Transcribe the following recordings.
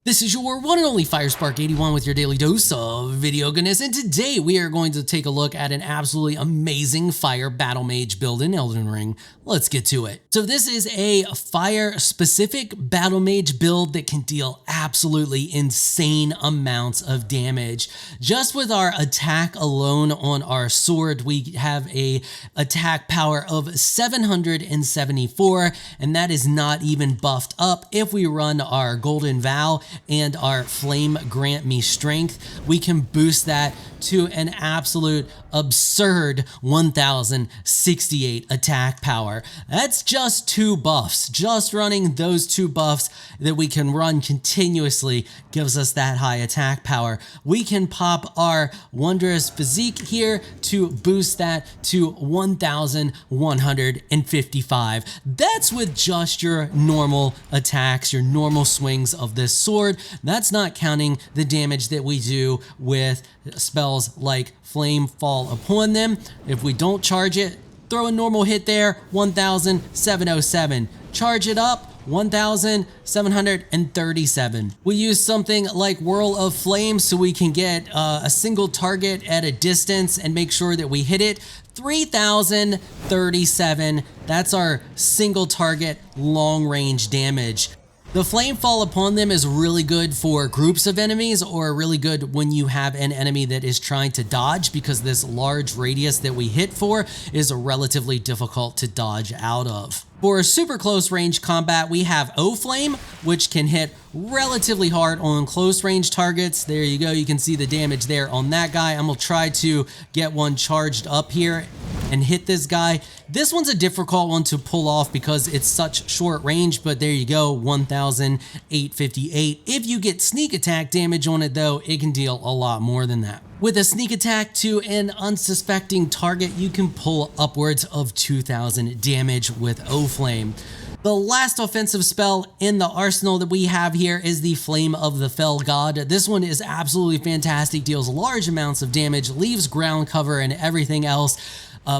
This is your one and only 𝐈𝐸𝐷𝐸81 with your daily dose of video goodness, and today we are going to take a look at an absolutely amazing fire battle mage build in Elden Ring. Let's get to it. So this is a fire-specific battle mage build that can deal absolutely insane amounts of damage. Just with our attack alone on our sword, we have a attack power of 774, and that is not even buffed up. If we run our Golden Vow and our Flame Grant Me Strength, we can boost that to an absolute absurd 1068 attack power. That's just 2 buffs. Just running those 2 buffs that we can run continuously gives us that high attack power. We can pop our Wondrous Physique here to boost that to 1155. That's with just your normal attacks, your normal swings of this sword. That's not counting the damage that we do with spells like Flame Fall upon them. If we don't charge it, throw a normal hit there, 1707. Charge it up, 1737. We use something like Whirl of Flame so we can get a single target at a distance and make sure that we hit it. 3037, that's our single target long range damage. The Flame Fall upon them is really good for groups of enemies, or really good when you have an enemy that is trying to dodge, because this large radius that we hit for is relatively difficult to dodge out of. For super close range combat, we have O-Flame, which can hit relatively hard on close range targets. There you go, you can see the damage there on that guy. I'm gonna try to get one charged up here and hit this guy. This one's a difficult one to pull off because it's such short range, but there you go, 1858. If you get sneak attack damage on it though, it can deal a lot more than that. With a sneak attack to an unsuspecting target, you can pull upwards of 2000 damage with O-Flame. The last offensive spell in the arsenal that we have here is the Flame of the Fell God. This one is absolutely fantastic, deals large amounts of damage, leaves ground cover and everything else.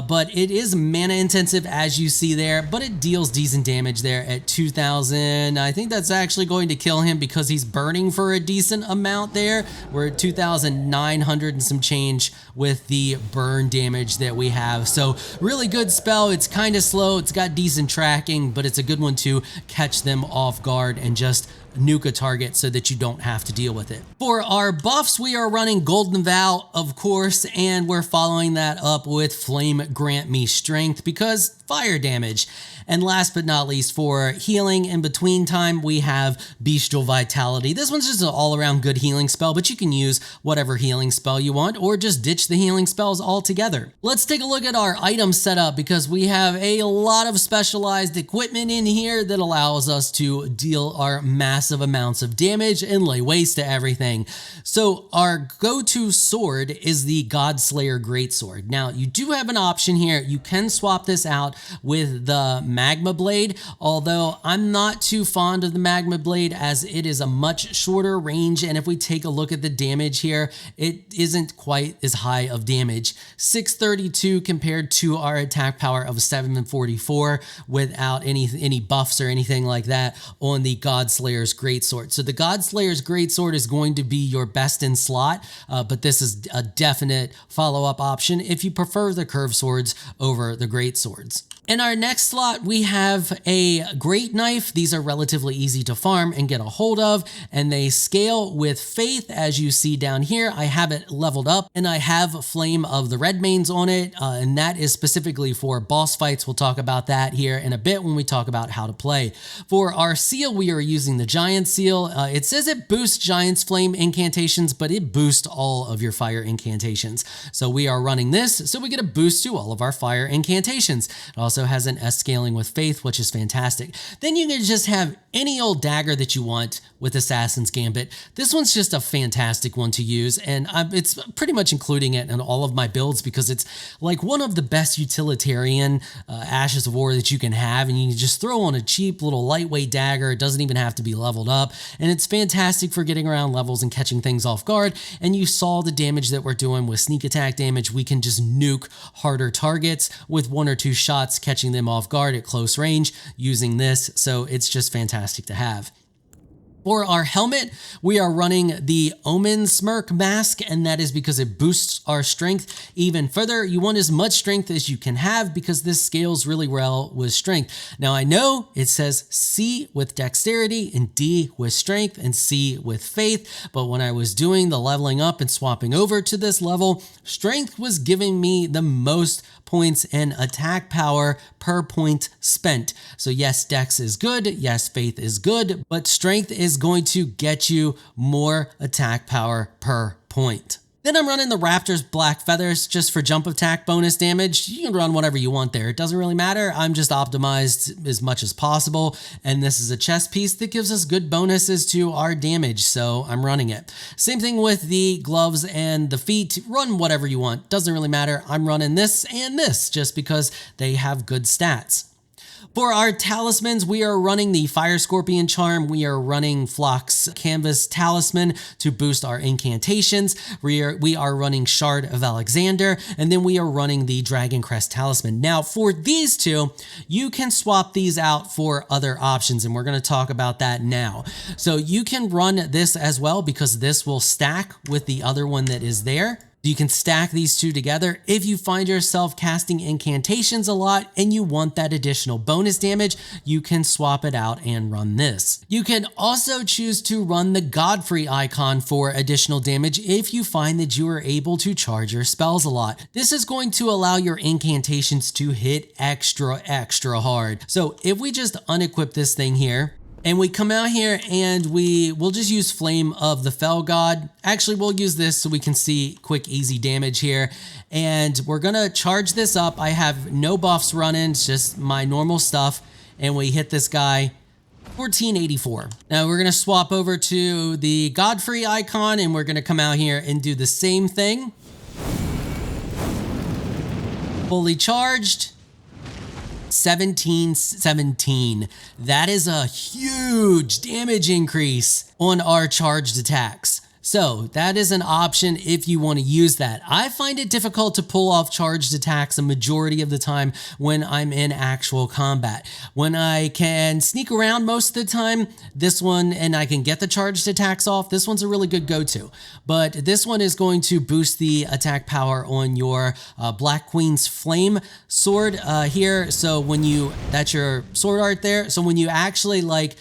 But it is mana intensive, as you see there, but it deals decent damage there at 2000. I think that's actually going to kill him because he's burning for a decent amount there. We're at 2900 and some change with the burn damage that we have. So really good spell. It's kind of slow. It's got decent tracking, but it's a good one to catch them off guard and just nuke a target so that you don't have to deal with it. For our buffs, we are running Golden Vow, of course, and we're following that up with Flame Grant Me Strength because fire damage. And last but not least, for healing in between time, we have Bestial Vitality. This one's just an all-around good healing spell, but you can use whatever healing spell you want or just ditch the healing spells altogether. Let's take a look at our item setup because we have a lot of specialized equipment in here that allows us to deal our massive amounts of damage and lay waste to everything. So our go-to sword is the Godslayer Greatsword. Now, you do have an option here. You can swap this out with the Magma Blade, although I'm not too fond of the Magma Blade as it is a much shorter range, and if we take a look at the damage here, it isn't quite as high of damage. 632 compared to our attack power of 744 without any buffs or anything like that on the Godslayer's Greatsword. So the Godslayer's Greatsword is going to be your best in slot, but this is a definite follow-up option if you prefer the curved swords over the great swords. In our next slot, we have a Great Knife. These are relatively easy to farm and get a hold of, and they scale with Faith, as you see down here. I have it leveled up, and I have Flame of the Redmanes on it, and that is specifically for boss fights. We'll talk about that here in a bit when we talk about how to play. For our seal, we are using the Giant Seal. It says it boosts Giant's Flame incantations, but it boosts all of your fire incantations. So we are running this, so we get a boost to all of our fire incantations. It also has an S scaling with Faith, which is fantastic. Then you can just have any old dagger that you want with Assassin's Gambit. This one's just a fantastic one to use, and it's pretty much including it in all of my builds because it's like one of the best utilitarian Ashes of War that you can have, and you can just throw on a cheap little lightweight dagger. It doesn't even have to be leveled up, and it's fantastic for getting around levels and catching things off guard. And you saw the damage that we're doing with sneak attack damage. We can just nuke harder targets with 1 or 2 shots, catching them off guard at close range using this. So it's just fantastic to have. For our helmet, we are running the Omen Smirk mask, and that is because it boosts our strength even further. You want as much strength as you can have because this scales really well with strength. Now I know it says C with dexterity and D with strength and C with faith, but when I was doing the leveling up and swapping over to this level, strength was giving me the most points and attack power per point spent. So yes, dex is good, yes, faith is good, but strength is going to get you more attack power per point. Then I'm running the Raptor's Black Feathers just for jump attack bonus damage. You can run whatever you want there. It doesn't really matter. I'm just optimized as much as possible. And this is a chest piece that gives us good bonuses to our damage. So I'm running it. Same thing with the gloves and the feet. Run whatever you want. Doesn't really matter. I'm running this and this just because they have good stats. For our talismans, we are running the Fire Scorpion Charm. We are running Flock's Canvas Talisman to boost our incantations. We are running Shard of Alexander, and then we are running the Dragon Crest Talisman. Now, for these two, you can swap these out for other options, and we're going to talk about that now. So you can run this as well because this will stack with the other one that is there. You can stack these two together if you find yourself casting incantations a lot and you want that additional bonus damage. You can swap it out and run this. You can also choose to run the Godfrey icon for additional damage if you find that you are able to charge your spells a lot. This is going to allow your incantations to hit extra hard. So if we just unequip this thing here, and we come out here and we'll just use Flame of the Fell God. Actually, we'll use this so we can see quick, easy damage here. And we're gonna charge this up. I have no buffs running, it's just my normal stuff. And we hit this guy, 1484. Now we're gonna swap over to the Godfrey icon and we're gonna come out here and do the same thing. Fully charged. 1717. That is a huge damage increase on our charged attacks. So that is an option if you want to use that. I find it difficult to pull off charged attacks a majority of the time when I'm in actual combat. When I can sneak around most of the time, this one, and I can get the charged attacks off, this one's a really good go-to. But this one is going to boost the attack power on your Black Queen's Flame sword here. So when you, that's your sword art there. So when you actually like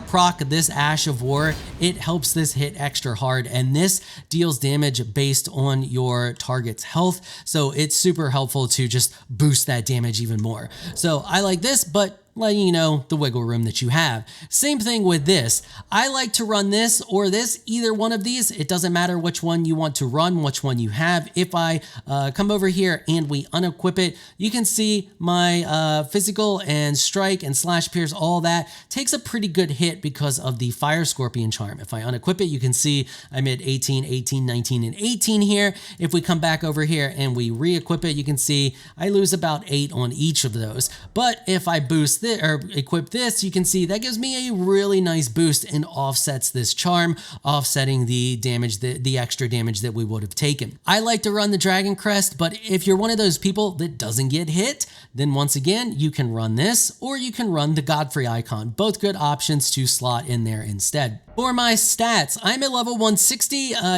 proc this Ash of War, it helps this hit extra hard, and this deals damage based on your target's health, so it's super helpful to just boost that damage even more. So I like this, but letting you know the wiggle room that you have. Same thing with this. I like to run this or this, either one of these. It doesn't matter which one you want to run, which one you have. If I come over here and we unequip it, you can see my physical and strike and slash pierce, all that takes a pretty good hit because of the Fire Scorpion Charm. If I unequip it, you can see I'm at 18, 18, 19, and 18 here. If we come back over here and we re-equip it, you can see I lose about 8 on each of those. But if I boost this or equip this, you can see that gives me a really nice boost and offsets this charm, offsetting the damage, the extra damage that we would have taken. I like to run the Dragon Crest, but if you're one of those people that doesn't get hit, then once again, you can run this or you can run the Godfrey icon. Both good options to slot in there instead. For my stats, I'm at level 160.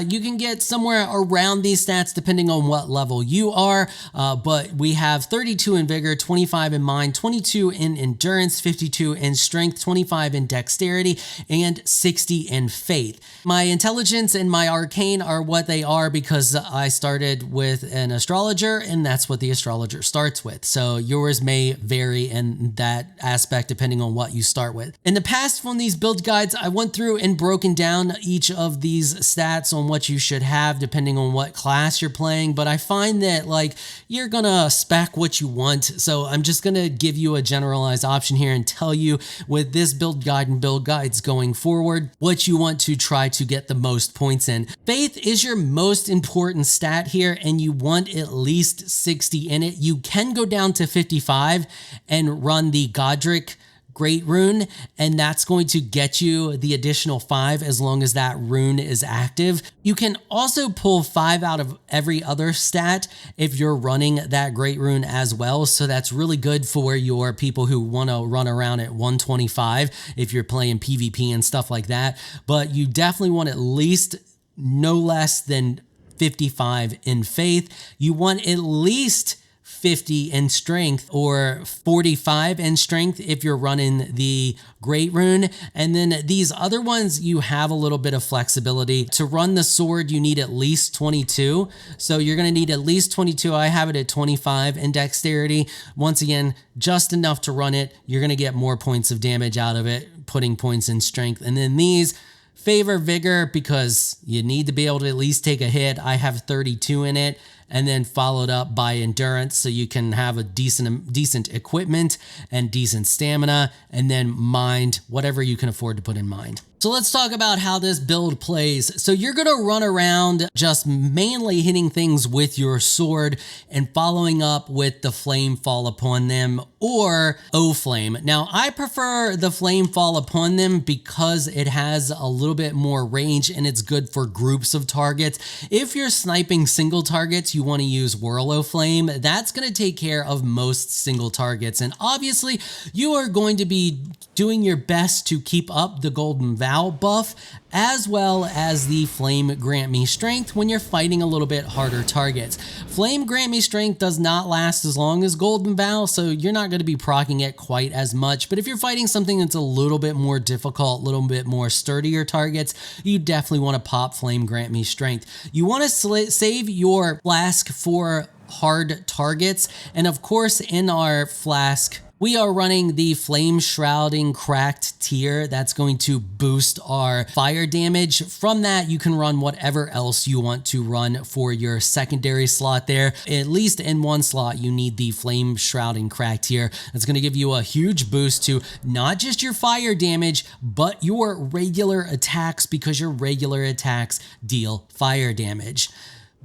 You can get somewhere around these stats depending on what level you are, but we have 32 in Vigor, 25 in Mind, 22 in Endurance, 52 in Strength, 25 in Dexterity, and 60 in Faith. My Intelligence and my Arcane are what they are because I started with an Astrologer, and that's what the Astrologer starts with. So yours may vary in that aspect depending on what you start with. In the past, on these build guides, I went through and broken down each of these stats on what you should have depending on what class you're playing, but I find that like you're gonna spec what you want, so I'm just gonna give you a generalized option here and tell you with this build guide and build guides going forward what you want to try to get the most points in. Faith is your most important stat here, and you want at least 60 in it. You can go down to 55 and run the Godric Great Rune, and that's going to get you the additional 5 as long as that rune is active. You can also pull 5 out of every other stat if you're running that Great Rune as well, so that's really good for your people who want to run around at 125 if you're playing PvP and stuff like that. But you definitely want at least no less than 55 in faith. You want at least 50 in strength or 45 in strength if you're running the Great Rune. And then these other ones, you have a little bit of flexibility. To run the sword, you need at least 22. So you're going to need at least 22. I have it at 25 in dexterity. Once again, just enough to run it. You're going to get more points of damage out of it, putting points in strength. And then these favor vigor because you need to be able to at least take a hit. I have 32 in it, and then followed up by endurance, so you can have a decent equipment and decent stamina, and then mind, whatever you can afford to put in mind. So let's talk about how this build plays. So you're going to run around just mainly hitting things with your sword and following up with the flame fall upon them or 𝐴-𝐸. Now I prefer the flame fall upon them because it has a little bit more range and it's good for groups of targets. If you're sniping single targets, you want to use ⴕⴕ. That's going to take care of most single targets. And obviously you are going to be doing your best to keep up the Golden Vow buff as well as the Flame Grant Me Strength when you're fighting a little bit harder targets. Flame Grant Me Strength does not last as long as Golden Vow, so you're not going to be proccing it quite as much. But if you're fighting something that's a little bit more difficult, a little bit more sturdier targets, you definitely want to pop Flame Grant Me Strength. You want to save your flask for hard targets, and of course in our flask we are running the Flame Shrouding Cracked tier. That's going to boost our fire damage. From that, you can run whatever else you want to run for your secondary slot there. At least in one slot, you need the Flame Shrouding Cracked tier. That's going to give you a huge boost to not just your fire damage, but your regular attacks, because your regular attacks deal fire damage.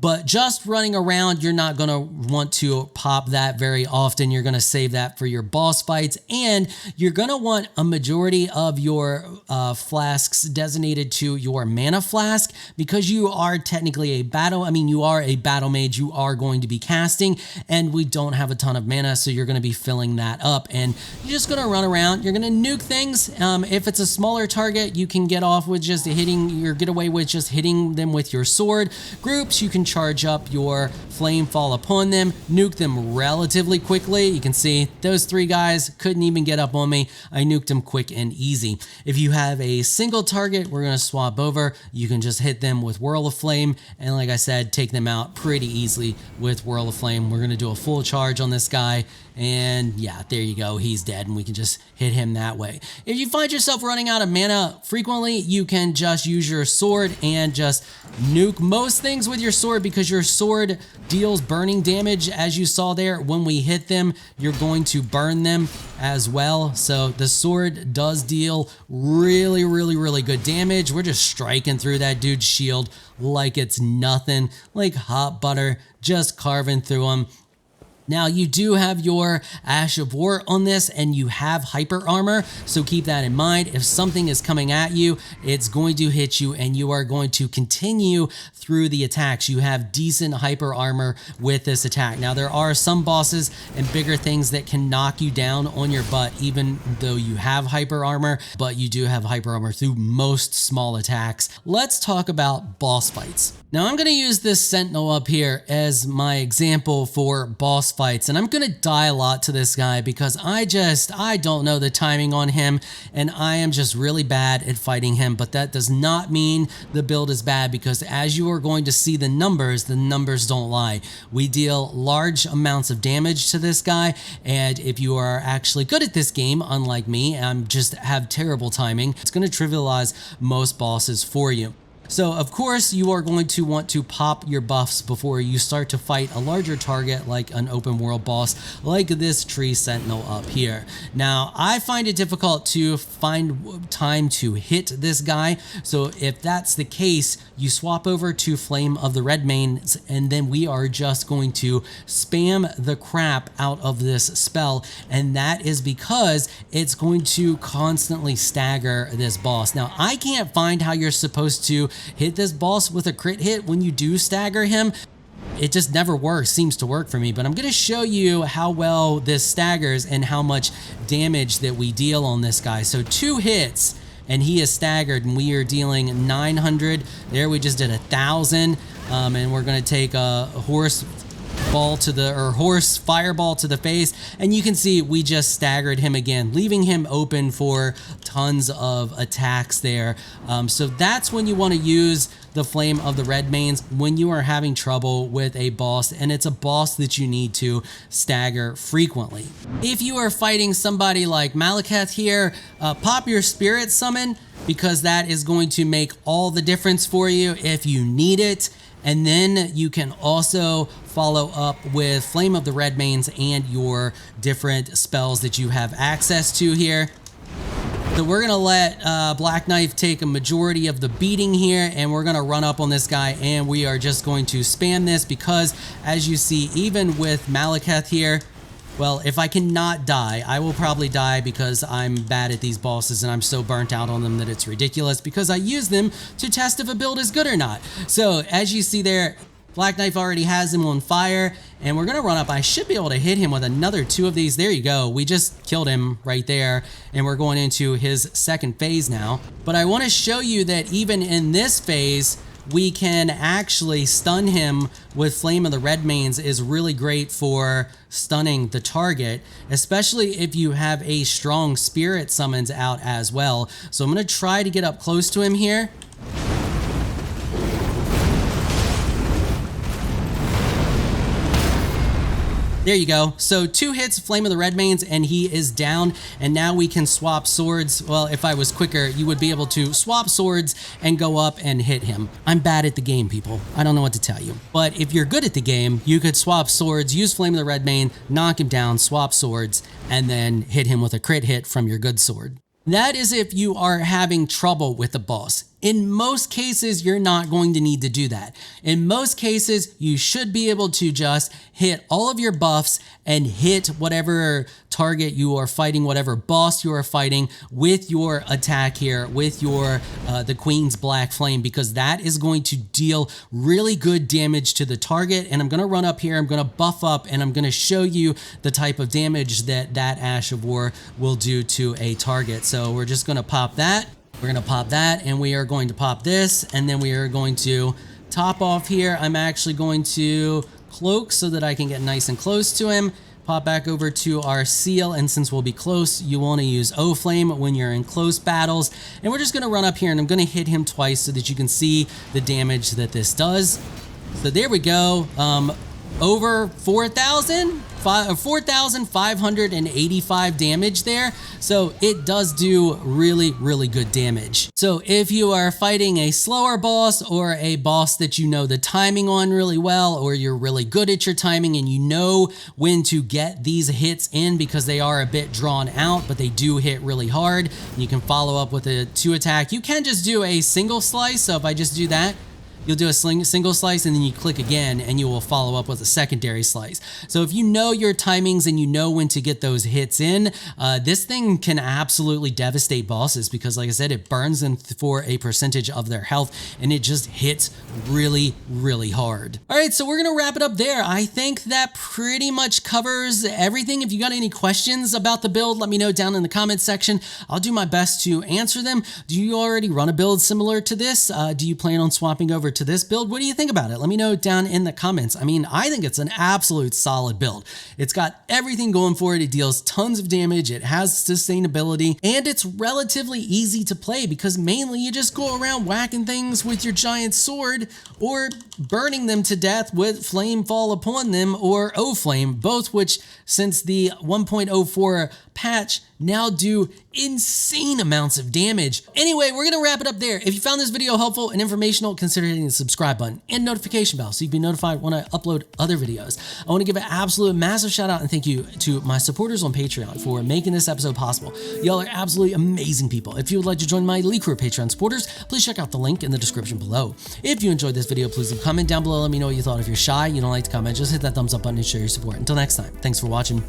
But just running around, you're not going to want to pop that very often. You're going to save that for your boss fights, and you're going to want a majority of your flasks designated to your mana flask, because you are technically you are a battle mage, you are going to be casting, and we don't have a ton of mana, so you're going to be filling that up, and you're just going to run around. You're going to nuke things. If it's a smaller target, you can get away with just hitting them with your sword. Groups, you can charge up your flame fall upon them, nuke them relatively quickly. You can see those 3 guys couldn't even get up on me. I nuked them quick and easy. If you have a single target, we're going to swap over. You can just hit them with Whirl of Flame, and like I said, take them out pretty easily with Whirl of Flame. We're going to do a full charge on this guy, and yeah, there you go. He's dead, and we can just hit him that way. If you find yourself running out of mana frequently, you can just use your sword and just nuke most things with your sword, because your sword deals burning damage. As you saw there, when we hit them, you're going to burn them as well. So the sword does deal really good damage. We're just striking through that dude's shield like it's nothing, like hot butter, just carving through him. Now you do have your Ash of War on this, and you have hyper armor, so keep that in mind. If something is coming at you, it's going to hit you, and you are going to continue through the attacks. You have decent hyper armor with this attack. Now there are some bosses and bigger things that can knock you down on your butt even though you have hyper armor, but you do have hyper armor through most small attacks. Let's talk about boss fights. Now I'm going to use this Sentinel up here as my example for boss fights, and I'm going to die a lot to this guy because I don't know the timing on him, and I am just really bad at fighting him. But that does not mean the build is bad, because as you are going to see the numbers don't lie. We deal large amounts of damage to this guy, and if you are actually good at this game, unlike me, and just have terrible timing, it's going to trivialize most bosses for you. So of course you are going to want to pop your buffs before you start to fight a larger target like an open world boss like this tree sentinel up here. Now I find it difficult to find time to hit this guy, so if that's the case, you swap over to Flame of the Redmanes, and then we are just going to spam the crap out of this spell, and that is because it's going to constantly stagger this boss. Now I can't find how you're supposed to hit this boss with a crit hit when you do stagger him. It just never seems to work for me, but I'm going to show you how well this staggers and how much damage that we deal on this guy. So 2 hits and he is staggered, and we are dealing 900. There we just did 1,000, and we're going to take a horse fireball to the face, and you can see we just staggered him again, leaving him open for tons of attacks there. So that's when you want to use the Flame of the Redmanes, when you are having trouble with a boss and it's a boss that you need to stagger frequently. If you are fighting somebody like Malekith here, pop your Spirit Summon, because that is going to make all the difference for you if you need it. And then you can also follow up with Flame of the Redmanes and your different spells that you have access to here. So we're going to let Black Knife take a majority of the beating here, and we're going to run up on this guy, and we are just going to spam this because, as you see, even with Malekith here, well, if I cannot die, I will probably die because I'm bad at these bosses and I'm so burnt out on them that it's ridiculous, because I use them to test if a build is good or not. So as you see there, Black Knife already has him on fire, and we're gonna run up. I should be able to hit him with another 2 of these. There you go. We just killed him right there, and we're going into his second phase now. But I want to show you that even in this phase, we can actually stun him with Flame of the Redmanes. Is really great for stunning the target, especially if you have a strong Spirit Summons out as well. So I'm going to try to get up close to him here. There you go. So 2 hits, Flame of the Redmanes, and he is down. And now we can swap swords. Well, if I was quicker, you would be able to swap swords and go up and hit him. I'm bad at the game, people. I don't know what to tell you. But if you're good at the game, you could swap swords, use Flame of the Redmane, knock him down, swap swords, and then hit him with a crit hit from your good sword. That is if you are having trouble with the boss. In most cases, you're not going to need to do that. In most cases, you should be able to just hit all of your buffs and hit whatever target you are fighting, whatever boss you are fighting, with your attack here, with your the Queen's Black Flame, because that is going to deal really good damage to the target. And I'm going to run up here, I'm going to buff up, and I'm going to show you the type of damage that Ash of War will do to a target. So we're just going to pop that. We're going to pop that, and we are going to pop this, and then we are going to top off here. I'm actually going to cloak so that I can get nice and close to him. Pop back over to our seal, and since we'll be close, you want to use O-Flame when you're in close battles. And we're just going to run up here, and I'm going to hit him twice so that you can see the damage that this does. So there we go. Over 4,585 damage there. So it does do really, really good damage. So if you are fighting a slower boss, or a boss that you know the timing on really well, or you're really good at your timing and you know when to get these hits in because they are a bit drawn out, but they do hit really hard, you can follow up with a 2 attack. You can just do a single slice. So if I just do that, you'll do a single slice, and then you click again, and you will follow up with a secondary slice. So if you know your timings and you know when to get those hits in, this thing can absolutely devastate bosses, because like I said, it burns them for a percentage of their health, and it just hits really, really hard. All right, so we're gonna wrap it up there. I think that pretty much covers everything. If you got any questions about the build, let me know down in the comments section. I'll do my best to answer them. Do you already run a build similar to this? Do you plan on swapping over over to this build. What do you think about it? Let me know down in the comments. I mean, I think it's an absolute solid build. It's got everything going for it. It deals tons of damage. It has sustainability, and it's relatively easy to play because mainly you just go around whacking things with your giant sword or burning them to death with flame fall upon them or 𝐴-𝐸, both which since the 1.04 patch now do insane amounts of damage. Anyway, we're gonna wrap it up there. If you found this video helpful and informational, consider hitting the subscribe button and notification bell so you can be notified when I upload other videos. I want to give an absolute massive shout out and thank you to my supporters on Patreon for making this episode possible. Y'all are absolutely amazing people. If you would like to join my elite crew of Patreon supporters, please check out the link in the description below. If you enjoyed this video, please leave a comment down below. Let me know what you thought. If you're shy, you don't like to comment, just hit that thumbs up button and show your support. Until next time, thanks for watching.